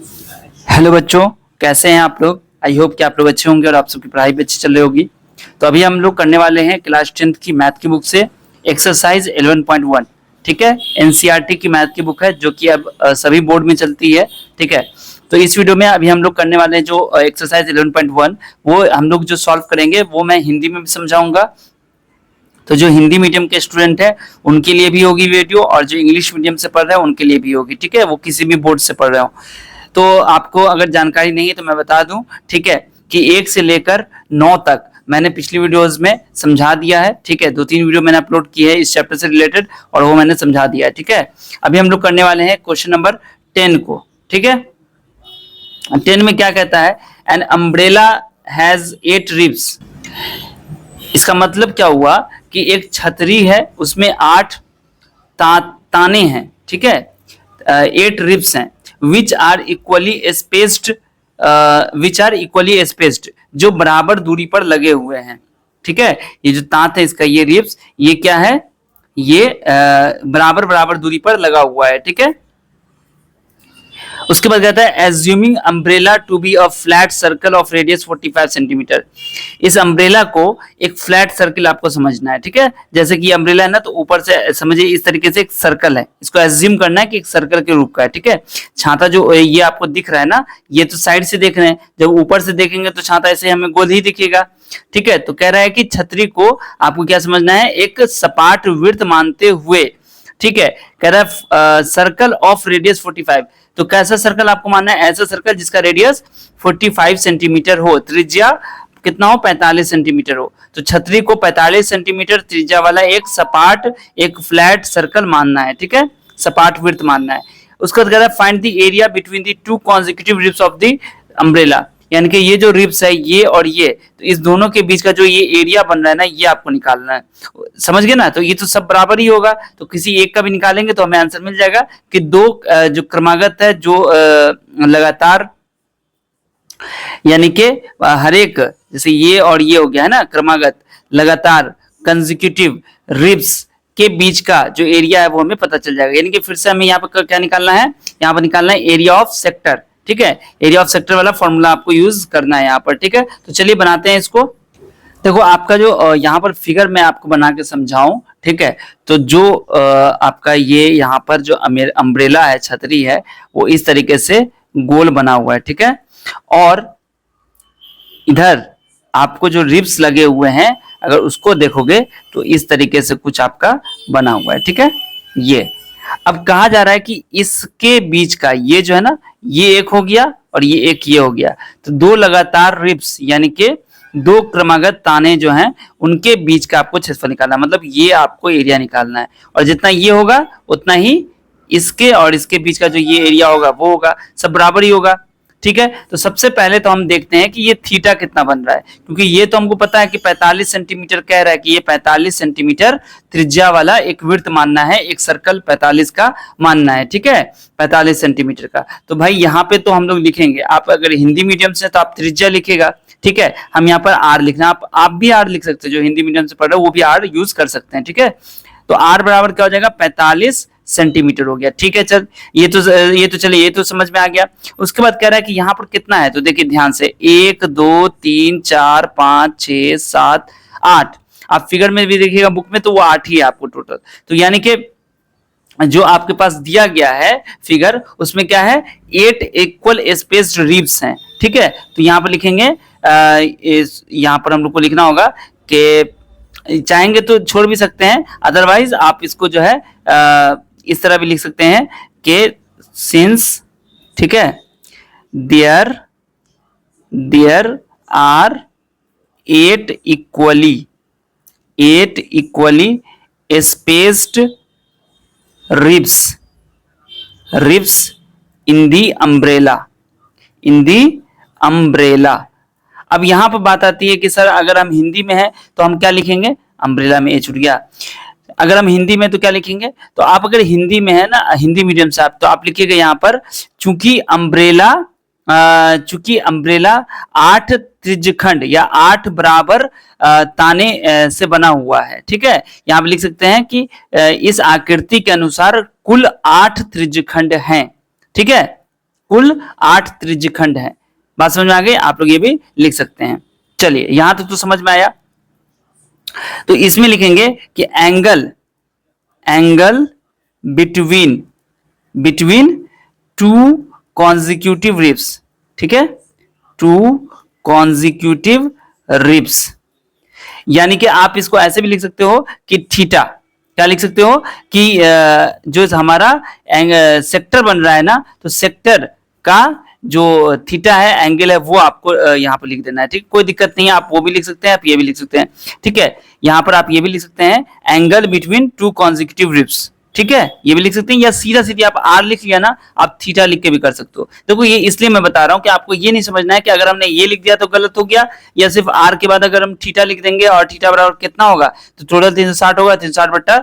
Hello बच्चों, कैसे हैं आप लोग। आई होप कि आप लोग अच्छे होंगे और आप सबकी पढ़ाई भी अच्छी चल रही होगी। तो अभी हम लोग करने वाले हैं क्लास 10th की मैथ की बुक से एक्सरसाइज 11.1। ठीक है, एनसीईआरटी की मैथ की बुक है जो कि अब सभी बोर्ड में चलती है। ठीक है, तो इस वीडियो में अभी हम लोग करने वाले हैं जो एक्सरसाइज 11.1 वो हम लोग जो सॉल्व करेंगे वो मैं हिंदी में भी समझाऊंगा। तो जो हिंदी मीडियम के स्टूडेंट है उनके लिए भी होगी वीडियो, और जो इंग्लिश मीडियम से पढ़ रहे हैं उनके लिए भी होगी। ठीक है, वो किसी भी बोर्ड से पढ़ रहे हो। तो आपको अगर जानकारी नहीं है तो मैं बता दूं, ठीक है, कि 1 से लेकर 9 तक मैंने पिछली वीडियोस में समझा दिया है। ठीक है, 2-3 वीडियो मैंने अपलोड किए हैं इस चैप्टर से रिलेटेड और वो मैंने समझा दिया है। ठीक है, अभी हम लोग करने वाले हैं क्वेश्चन नंबर 10 को। ठीक है, 10 में क्या कहता है, एन अम्ब्रेला हैज 8 रिब्स। इसका मतलब क्या हुआ कि एक छतरी है उसमें 8 ताने हैं। ठीक है, 8 रिब्स हैं विच आर इक्वली स्पेस्ड, जो बराबर दूरी पर लगे हुए हैं। ठीक है, ये जो तांत है इसका, ये रिब्स, ये क्या है, ये बराबर बराबर दूरी पर लगा हुआ है। ठीक है, उसके बाद कहता है assuming umbrella to be a flat circle of radius 45 centimetre. इस अम्ब्रेला को एक फ्लैट सर्कल आपको समझना है। ठीक है, जैसे कि अम्ब्रेला है ना, तो ऊपर से समझिए इस तरीके से एक सर्कल है, इसको एज्यूम करना है कि एक सर्कल के रूप का है। ठीक है, छाता जो ये आपको दिख रहा है ना, ये तो साइड से देख रहे हैं, जब ऊपर से देखेंगे तो छाता ऐसे हमें गोल ही दिखेगा। ठीक है, तो कह रहा है कि छतरी को आपको क्या समझना है, एक सपाट वृत्त मानते हुए। ठीक है, कह रहा है सर्कल ऑफ रेडियस 45। तो कैसा सर्कल आपको मानना है, ऐसा सर्कल जिसका रेडियस 45 सेंटीमीटर हो, त्रिज्या कितना हो, 45 सेंटीमीटर हो। तो छतरी को 45 सेंटीमीटर त्रिज्या वाला एक सपाट, एक फ्लैट सर्कल मानना है। ठीक है, सपाट वृत्त मानना है। उसका कह रहा है find the area between the 2 consecutive ribs of the umbrella. यानी कि ये जो रिब्स है ये और ये, तो इस दोनों के बीच का जो ये एरिया बन रहा है ना, ये आपको निकालना है। समझ गए ना, तो ये तो सब बराबर ही होगा, तो किसी एक का भी निकालेंगे तो हमें आंसर मिल जाएगा कि दो जो क्रमागत है, जो लगातार, यानी कि हर एक, जैसे ये और ये हो गया है ना, क्रमागत लगातार कंसेक्यूटिव रिब्स के बीच का जो एरिया है वो हमें पता चल जाएगा। यानी कि फिर से हमें यहाँ पर क्या निकालना है, यहाँ पर निकालना है एरिया ऑफ सेक्टर। ठीक है, एरिया ऑफ सेक्टर वाला फॉर्मूला आपको यूज करना है यहाँ पर। ठीक है, तो चलिए बनाते हैं इसको। देखो आपका जो यहाँ पर फिगर मैं आपको बना के समझाऊं। ठीक है, तो जो आपका ये यहाँ पर जो अम्ब्रेला है, छतरी है, वो इस तरीके से गोल बना हुआ है। ठीक है, और इधर आपको जो रिब्स लगे हुए हैं, अगर उसको देखोगे तो इस तरीके से कुछ आपका बना हुआ है। ठीक है, ये अब कहा जा रहा है कि इसके बीच का ये जो है ना, ये एक हो गया और ये एक ये हो गया, तो दो लगातार रिब्स यानी कि दो क्रमागत ताने जो हैं उनके बीच का आपको क्षेत्रफल निकालना है। मतलब ये आपको एरिया निकालना है, और जितना ये होगा उतना ही इसके और इसके बीच का जो ये एरिया होगा वो होगा, सब बराबर ही होगा। ठीक है, तो सबसे पहले तो हम देखते हैं कि ये थीटा कितना बन रहा है, क्योंकि ये तो हमको पता है कि 45 सेंटीमीटर कह रहा है, कि ये 45 सेंटीमीटर त्रिज्या वाला एक वृत्त मानना है, एक सर्कल 45 का मानना है। ठीक है, 45 सेंटीमीटर का। तो भाई यहाँ पे तो हम लोग लिखेंगे, आप अगर हिंदी मीडियम से तो आप त्रिज्या लिखेगा। ठीक है, हम यहाँ पर आर लिखना, आप भी आर लिख सकते हो, जो हिंदी मीडियम से पढ़ रहे हो वो भी आर यूज कर सकते हैं। ठीक है, तो आर बराबर क्या हो जाएगा, 45 सेंटीमीटर हो गया। ठीक है, चल ये तो चलिए, ये तो समझ में आ गया। उसके बाद कह रहा है कि यहाँ पर कितना है, तो देखिए ध्यान से, 1 2 3 4 5 6 7 8। आप फिगर में भी देखिएगा बुक में, तो वो 8 ही है आपको टोटल। तो यानी कि जो आपके पास दिया गया है फिगर, उसमें क्या है, 8 इक्वल स्पेस्ड रिब्स हैं। ठीक है, तो यहाँ पर लिखेंगे, यहाँ पर हम लोग को लिखना होगा कि चाहेंगे तो छोड़ भी सकते हैं, अदरवाइज आप इसको जो है इस तरह भी लिख सकते हैं कि सिंस, ठीक है, there are 8 equally spaced ribs in the umbrella. अब यहां पर बात आती है कि सर अगर हम हिंदी में है तो हम क्या लिखेंगे, अम्ब्रेला में ए छूट गया, अगर हम हिंदी में तो क्या लिखेंगे, तो आप अगर हिंदी में है ना, हिंदी मीडियम से आप, तो आप लिखिएगा यहाँ पर, चूंकि अम्ब्रेला 8 त्रिज्यखंड या 8 बराबर ताने से बना हुआ है। ठीक है, यहाँ पे लिख सकते हैं कि इस आकृति के अनुसार कुल 8 त्रिज्यखंड हैं। ठीक है, कुल 8 त्रिज्यखंड हैं। बात समझ में आ गई? आप लोग ये भी लिख सकते हैं। चलिए यहां तक तो समझ में आया। तो इसमें लिखेंगे कि angle between two consecutive ribs, ठीक है, टू कॉन्जिक्यूटिव रिब्स, यानी कि आप इसको ऐसे भी लिख सकते हो कि थीटा, क्या लिख सकते हो कि जो हमारा सेक्टर बन रहा है ना, तो सेक्टर का जो थीटा है, एंगल है, वो आपको यहाँ पर लिख देना है। ठीक, कोई दिक्कत नहीं है, आप वो भी लिख सकते हैं, आप ये भी लिख सकते हैं। ठीक है, यहाँ पर आप ये भी लिख सकते हैं angle between two consecutive ribs, ठीक है, ये भी लिख सकते हैं, या सीधा सीधी आप आर लिख लिया ना, आप थीटा लिख के भी कर सकते हो। देखो ये इसलिए मैं बता रहा हूं कि आपको ये नहीं समझना है कि अगर हमने ये लिख दिया तो गलत हो गया, या सिर्फ आर के बाद अगर हम थीटा लिख देंगे और थीटा बराबर कितना होगा तो टोटल 360 होगा, 360 बट्टा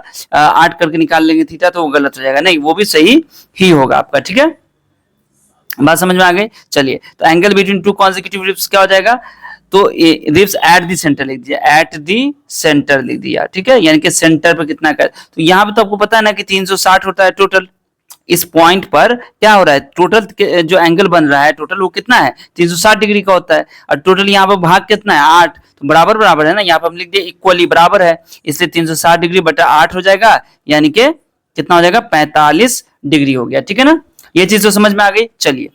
8 करके निकाल लेंगे थीटा, तो वो गलत हो जाएगा। नहीं, वो भी सही ही होगा आपका। ठीक है, बात समझ में आ गई। चलिए, तो angle between two consecutive ribs क्या हो जाएगा, तो रिब्स एट दी सेंटर लिख दिया, एट दी सेंटर लिख दिया। ठीक है, यानी कि सेंटर पर कितना कर, तो यहाँ पे तो आपको पता है ना कि 360 होता है टोटल। इस पॉइंट पर क्या हो रहा है, टोटल जो एंगल बन रहा है टोटल वो कितना है, 360 डिग्री का होता है, और टोटल यहाँ पर भाग कितना है, 8, तो बराबर बराबर है ना, यहाँ पर हम लिख दिए इक्वली बराबर है, इसलिए 360 डिग्री बटा 8 हो जाएगा, यानी कि कितना हो जाएगा, 45 डिग्री हो गया। ठीक है ना, ये चीज तो समझ में आ गई। चलिए,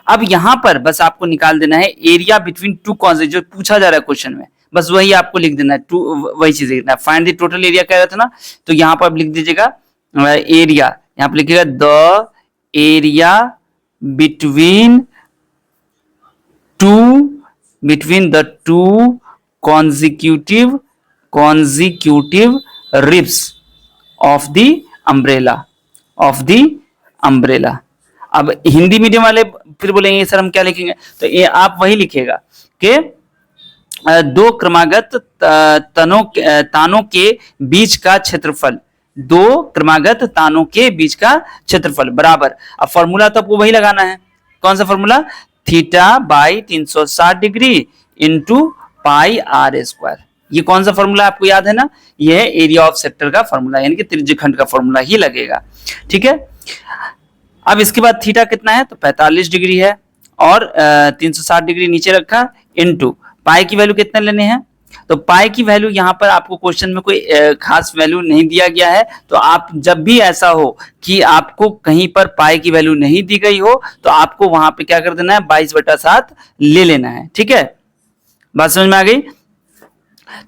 अब यहां पर बस आपको निकाल देना है एरिया बिटवीन टू कॉन्जिक्यूटिव, जो पूछा जा रहा है क्वेश्चन में, बस वही आपको लिख देना है, टू वही चीज लिखना है। फाइंड द टोटल एरिया कह रहा था ना, तो यहां पर लिख दीजिएगा एरिया, यहां पर लिखिएगा the area between the two consecutive ribs of the umbrella. अब हिंदी मीडियम वाले फिर बोलेंगे सर हम क्या लिखेंगे, तो ये आप वही लिखेगा कि दो क्रमागत तानों के बीच का क्षेत्रफल, दो क्रमागत तानों के बीच का क्षेत्रफल बराबर। अब फॉर्मूला तो आपको वही लगाना है, कौन सा formula, theta by 360 degree into pi r square. ये कौन सा फॉर्मूला आपको याद है ना, ये है एरिया ऑफ सेक्टर का फॉर्मूला, यानी कि त्रिज्यखंड का फॉर्मूला ही लगेगा। ठीक है, अब इसके बाद थीटा कितना है, तो 45 डिग्री है, और 360 डिग्री नीचे रखा, इनटू पाई की वैल्यू कितने लेने हैं, तो पाई की वैल्यू यहाँ पर आपको क्वेश्चन में कोई खास वैल्यू नहीं दिया गया है, तो आप जब भी ऐसा हो कि आपको कहीं पर पाई की वैल्यू नहीं दी गई हो, तो आपको वहां पे क्या कर देना है, 22/7 ले लेना है। ठीक है, बात समझ में आ गई।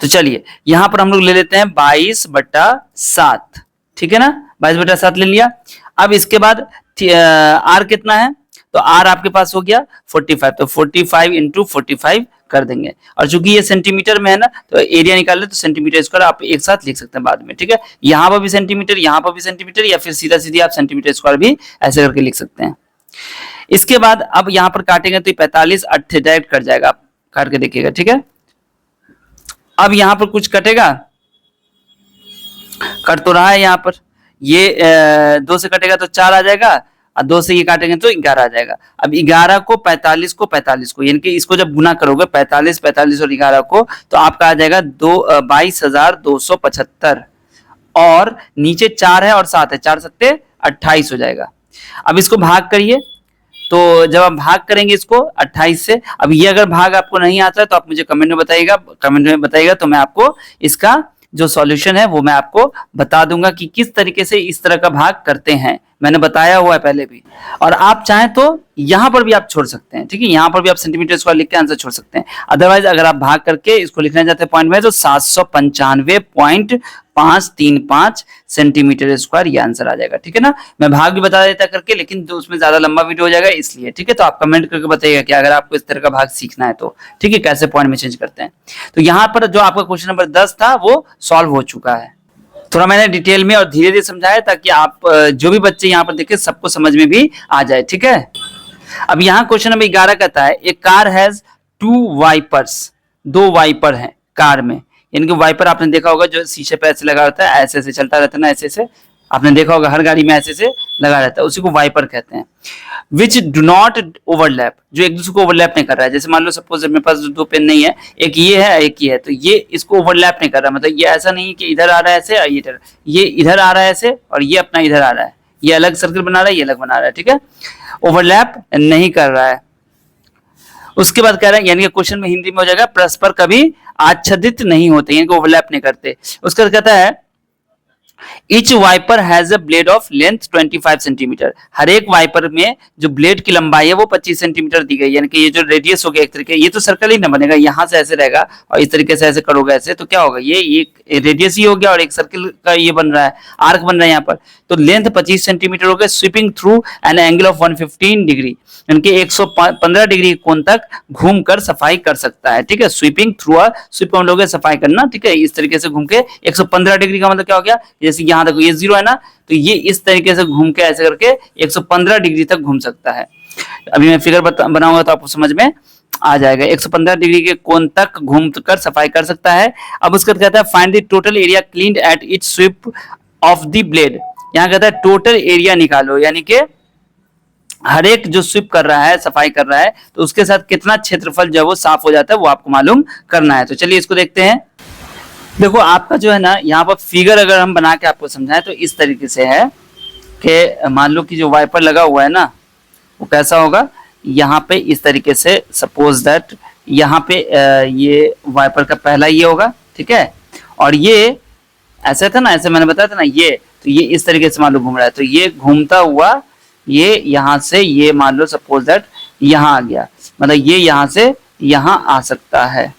तो चलिए यहां पर हम लोग ले लेते हैं 22/7, ठीक है ना, 22/7 ले लिया। अब इसके बाद आर कितना है, तो आर आपके पास हो गया 45, तो 45 इंटू 45 कर देंगे, और चूंकि ये सेंटीमीटर में है ना, तो एरिया निकाल ले तो सेंटीमीटर स्क्वायर आप एक साथ लिख सकते हैं बाद में। ठीक है, यहां पर भी सेंटीमीटर, यहां पर भी सेंटीमीटर, या फिर सीधा सीधी आप सेंटीमीटर स्क्वायर भी ऐसे करके लिख सकते हैं। इसके बाद अब यहां पर काटेंगे तो 45 8 डायरेक्ट कट जाएगा, आप काट के देखिएगा। ठीक है, अब यहां पर कुछ कटेगा, कट तो रहा है यहाँ पर, ये 2 से कटेगा तो 4 आ जाएगा, और 2 से ये काटेंगे तो 11 आ जाएगा। अब 11 को 45 को यानी कि इसको जब गुना करोगे 45 और 11 को, तो आपका आ जाएगा 22,275, और नीचे 4 है और 7 है, 4 सत्ते 28 हो जाएगा। अब इसको भाग करिए, तो जब आप भाग करेंगे इसको 28 से, अब ये अगर भाग आपको नहीं आता है तो आप मुझे कमेंट में बताइएगा, तो मैं आपको इसका जो सॉल्यूशन है वो मैं आपको बता दूंगा कि किस तरीके से इस तरह का भाग करते हैं, मैंने बताया हुआ है पहले भी। और आप चाहें तो यहां पर भी आप छोड़ सकते हैं, ठीक है, यहां पर भी आप सेंटीमीटर स्क्वायर लिख के आंसर छोड़ सकते हैं। अदरवाइज अगर आप भाग करके इसको लिखना चाहते हैं पॉइंट में, तो 795.535 सेंटीमीटर स्क्वायर ये आंसर आ जाएगा। ठीक है ना, मैं भाग भी बता देता करके, लेकिन तो उसमें ज्यादा लंबा वीडियो हो जाएगा इसलिए। ठीक है, तो आप कमेंट करके बताइएगा कि अगर आपको इस तरह का भाग सीखना है तो, ठीक है, कैसे पॉइंट में चेंज करते हैं। तो यहाँ पर जो आपका क्वेश्चन नंबर 10 था वो सॉल्व हो चुका है। थोड़ा मैंने डिटेल में और धीरे धीरे समझाया ताकि आप जो भी बच्चे यहाँ पर देखे सबको समझ में भी आ जाए। ठीक है, अब यहाँ क्वेश्चन नंबर 11 कहता है, एक कार हैज 2 वाइपर्स, 2 वाइपर हैं कार में, यानी कि वाइपर आपने देखा होगा जो शीशे पे ऐसे लगा रहता है, ऐसे ऐसे चलता रहता है ना, ऐसे ऐसे आपने देखा होगा हर गाड़ी में ऐसे ऐसे लगा रहता है, उसी को वाइपर कहते हैं। विच डू नॉट ओवरलैप, जो एक दूसरे को ओवरलैप नहीं कर रहा है, जैसे मान लो सपोज मेरे पास 2 पेन नहीं है, एक ये है एक ये है, तो ये इसको ओवरलैप नहीं कर रहा, मतलब ये ऐसा नहीं है कि इधर आ रहा है ऐसे और ये इधर आ रहा है ऐसे और ये अपना इधर आ रहा है, ये अलग सर्कल बना रहा है, ये अलग बना रहा है। ठीक है, ओवरलैप नहीं कर रहा है। उसके बाद कह रहा है, यानी कि क्वेश्चन में हिंदी में हो जाएगा परस्पर कभी आच्छादित नहीं होते, यानी कि ओवरलैप नहीं करते। उसके बाद कहता है Each wiper has a blade of length 25 centimetre. हर एक वाइपर में जो ब्लेड की लंबाई है वो 25 सेंटीमीटर दी गई, यानी कि ये जो रेडियस हो गया एक तरीके, ये तो सर्कल ही ना बनेगा, यहां से ऐसे रहेगा और इस तरीके से ऐसे करोगे ऐसे, तो क्या होगा, ये एक रेडियस ही हो गया और एक सर्कल का ये बन रहा है, आर्क बन रहा है यहाँ पर। तो लेंथ 25 सेंटीमीटर हो गया, sweeping through an angle of 115 degree, यानी कि 115 डिग्री कोण तक घूम कर सफाई कर सकता है। ठीक है, स्वीपिंग थ्रू, स्वीप का मतलब हो गया सफाई करना। ठीक है, इस तरीके से घूम के 115 डिग्री का मतलब क्या हो गया, जैसे यहाँ देखो ये 0 है ना, तो ये इस तरीके से घूम के ऐसे करके 115 डिग्री तक घूम सकता है। अभी मैं फिगर बनाऊंगा तो आपको समझ में आ जाएगा। 115 डिग्री के कोण तक घूम कर सफाई कर सकता है। अब उसके बाद कहता है find the total area cleaned at each sweep of the blade. यहाँ कहता है टोटल एरिया निकालो, यानी कि हर एक जो स्वीप कर रहा है, सफाई कर रहा है, तो उसके साथ कितना क्षेत्रफल जो है वो साफ हो जाता है, वो आपको मालूम करना है। तो चलिए इसको देखते हैं। देखो आपका जो है ना, यहाँ पर फिगर अगर हम बना के आपको समझाएं तो इस तरीके से है कि मान लो कि जो वाइपर लगा हुआ है ना, वो कैसा होगा, यहाँ पे इस तरीके से, सपोज दैट यहाँ पे ये वाइपर का पहला ये होगा, ठीक है, और ये ऐसे था ना, ऐसे मैंने बताया था ना, ये तो ये इस तरीके से मान लो घूम रहा है, तो ये घूमता हुआ ये यहाँ से, ये मान लो सपोज दैट यहाँ आ गया, मतलब ये यहाँ से यहाँ आ सकता है,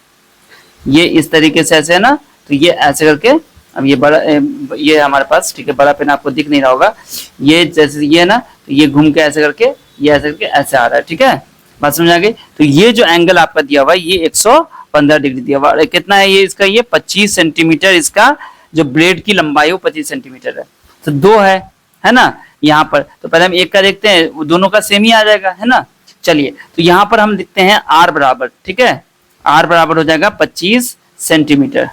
ये इस तरीके से ऐसे है ना, तो ये ऐसे करके, अब ये बड़ा ये हमारे पास, ठीक है, बड़ा पेन आपको दिख नहीं रहा होगा, ये जैसे ये है ना, तो ये घूम के ऐसे करके, ये ऐसे करके ऐसे आ रहा है। ठीक है, बात समझ आ गई। तो ये जो एंगल आपका दिया हुआ है ये 115 डिग्री दिया हुआ है। कितना है ये इसका, ये 25 सेंटीमीटर, इसका जो ब्लेड की लंबाई है वो 25 सेंटीमीटर है, तो 2 है ना यहाँ पर। तो पहले हम एक का देखते हैं, वो दोनों का सेम ही आ जाएगा, है ना। चलिए, तो यहाँ पर हम लिखते हैं आर बराबर, ठीक है, आर बराबर हो जाएगा 25 सेंटीमीटर।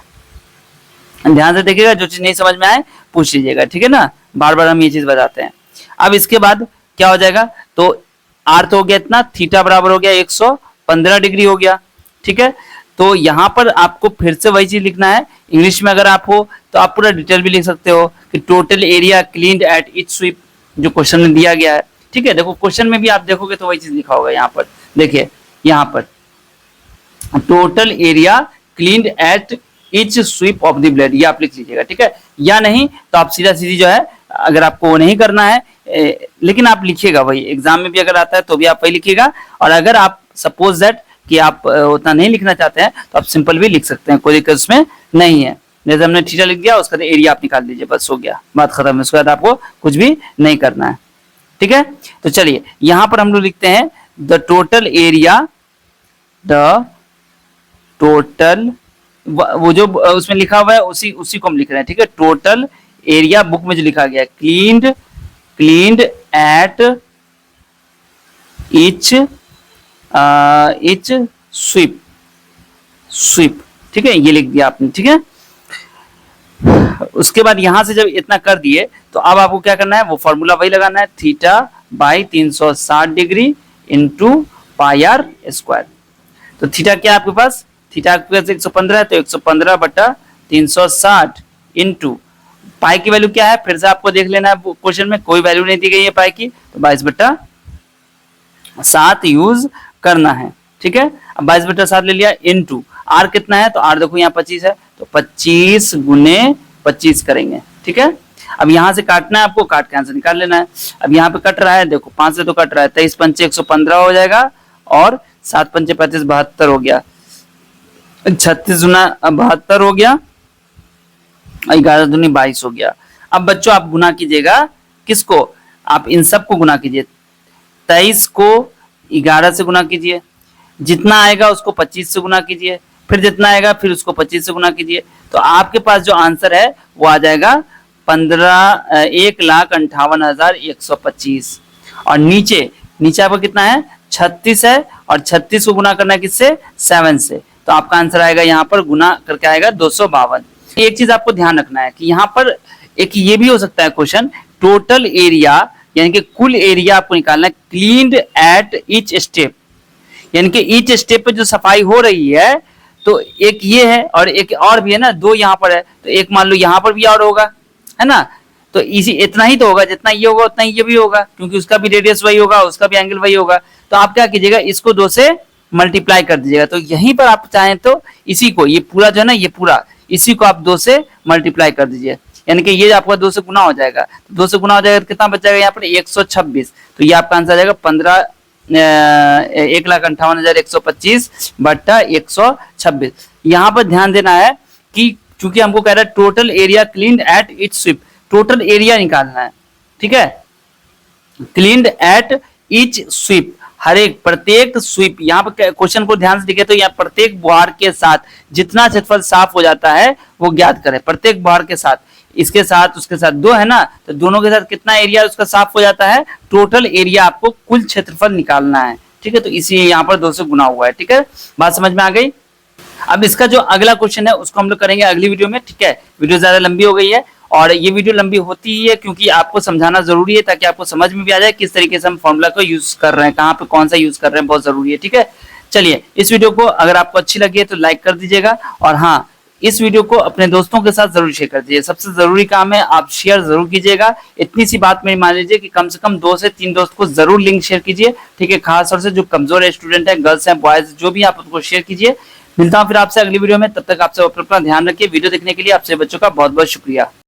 ध्यान से देखिएगा, जो चीज नहीं समझ में आए पूछ लीजिएगा, ठीक है ना, बार बार हम ये चीज बताते हैं। अब इसके बाद क्या हो जाएगा, तो आर तो हो गया इतना, थीटा बराबर हो गया 115 डिग्री हो गया। ठीक है, तो यहाँ पर आपको फिर से वही चीज लिखना है। इंग्लिश में अगर आप हो तो आप पूरा डिटेल भी लिख सकते हो कि total area cleaned at each sweep, जो क्वेश्चन में दिया गया है। ठीक है, देखो क्वेश्चन में भी आप देखोगे तो वही चीज लिखा होगा यहाँ पर, देखिए यहाँ पर total area cleaned at each sweep of the blade, ये आप लिख लीजिएगा। ठीक है, या नहीं तो आप सीधा सीधी जो है, अगर आपको वो नहीं करना है, लेकिन आप लिखिएगा वही, एग्जाम में भी अगर आता है तो भी आप वही लिखिएगा। और अगर आप सपोज दैट कि आप उतना नहीं लिखना चाहते हैं तो आप सिंपल भी लिख सकते हैं, कोई दिक्कत उसमें नहीं है। जैसे हमने थीटा लिख दिया, उसका एरिया आप निकाल दीजिए, बस हो गया, बात खत्म है। उसके बाद आपको कुछ भी नहीं करना है। ठीक है, तो चलिए यहां पर हम लोग लिखते हैं the total area, the total, वो जो उसमें लिखा हुआ है उसी को हम लिख रहे हैं। ठीक है, टोटल एरिया बुक में जो लिखा गया है, क्लीन्ड एट ईच स्वीप। ठीक है, ये लिख दिया आपने। ठीक है, उसके बाद यहां से जब इतना कर दिए तो अब आपको क्या करना है, वो फॉर्मूला वही लगाना है, theta by 360 degree into pi r square. तो थीटा क्या है आपके पास, थीटा आपके पास 115 है, तो 115 बटा 360 इंटू पाई की वैल्यू क्या है, फिर से आपको देख लेना है, क्वेश्चन में कोई वैल्यू नहीं दी गई है पाई की, तो 22/7 यूज करना है। ठीक है, अब 22/7 ले लिया, इंटू आर कितना है, तो आर देखो यहाँ 25 है, तो 25 गुने 25 करेंगे। ठीक है, अब यहां से काटना है आपको, काट के आंसर निकाल लेना है। अब यहाँ पे कट रहा है, देखो 5 से तो कट रहा है, 23 पंचे 115 हो जाएगा, और 7 पंचे 35 72 हो गया, 36 गुना 72 हो गया, 11 दूनी 22 हो गया। अब बच्चों आप गुना कीजिएगा, किसको, आप इन सब को गुना कीजिए, 23 को 11 से गुना कीजिए, जितना आएगा उसको 25 से गुना कीजिए, फिर जितना आएगा फिर उसको 25 से गुना कीजिए, तो आपके पास जो आंसर है वो आ जाएगा 1,58,125। और नीचे आपका कितना है, 36 है, और 36 को गुना करना है किससे, 7 से, तो आपका आंसर आएगा यहाँ पर गुना करके आएगा 252। एक चीज आपको ध्यान रखना है कि यहाँ पर एक ये भी हो सकता है क्वेश्चन, टोटल एरिया यानी कि कुल एरिया आपको निकालना है क्लीन्ड एट ईच स्टेप, यानी कि ईच स्टेप पे जो सफाई हो रही है, तो एक ये है और एक और भी है ना, 2 यहाँ पर है, तो एक मान लो यहाँ पर भी और होगा, है ना, तो इसी इतना ही तो होगा, जितना ये होगा उतना ही ये भी होगा, क्योंकि उसका भी रेडियस वही होगा, उसका भी एंगल वही होगा। तो आप क्या कीजिएगा, इसको 2 से मल्टीप्लाई कर दीजिएगा। तो यहीं पर आप चाहें तो इसी को, ये पूरा जो है ना, ये पूरा इसी को आप 2 से मल्टीप्लाई कर दीजिए, यानी कि ये आपका 2 से गुना हो जाएगा। तो 2 से गुना हो जाएगा तो कितना बच जाएगा यहाँ पर 126। तो ये आपका आंसर आ जाएगा 1,58,125 बट्टा 126। यहाँ पर ध्यान देना है कि चूंकि हमको कह रहा है total area cleaned at each sweep, total area निकालना है, ठीक है, क्लीन्ड एट ईच स्वीप, हर एक प्रत्येक स्वीप। यहाँ पर क्वेश्चन को ध्यान से देखें तो यहाँ प्रत्येक बुहार के साथ जितना क्षेत्रफल साफ हो जाता है वो ज्ञात करें। प्रत्येक बुहार के साथ, इसके साथ उसके साथ 2 है ना, तो दोनों के साथ कितना एरिया उसका साफ हो जाता है, टोटल एरिया आपको कुल क्षेत्रफल निकालना है, ठीक है। तो इसी यहाँ पर 2 से गुना हुआ है, ठीक है, बात समझ में आ गई। अब इसका जो अगला क्वेश्चन है उसको हम लोग करेंगे अगली वीडियो में, ठीक है। वीडियो ज्यादा लंबी हो गई है और ये वीडियो लंबी होती ही है क्योंकि आपको समझाना जरूरी है, ताकि आपको समझ में भी आ जाए किस तरीके से हम फॉर्मूला को यूज कर रहे हैं, कहाँ पे कौन सा यूज कर रहे हैं, बहुत जरूरी है, ठीक है। चलिए, इस वीडियो को अगर आपको अच्छी लगी है तो लाइक कर दीजिएगा, और हाँ, इस वीडियो को अपने दोस्तों के साथ जरूर शेयर कर दीजिए। सबसे जरूरी काम है आप शेयर जरूर कीजिएगा। इतनी सी बात मेरी मान लीजिए कि कम से कम 2 से 3 दोस्त को जरूर लिंक शेयर कीजिए, ठीक है। खास तौर से जो कमजोर स्टूडेंट है, गर्ल्स हैं, बॉयज, जो भी आप उनको शेयर कीजिए। मिलता हूँ फिर आपसे अगली वीडियो में, तब तक आपसे अपना ध्यान रखिए। वीडियो देखने के लिए आपसे बच्चों का बहुत बहुत शुक्रिया।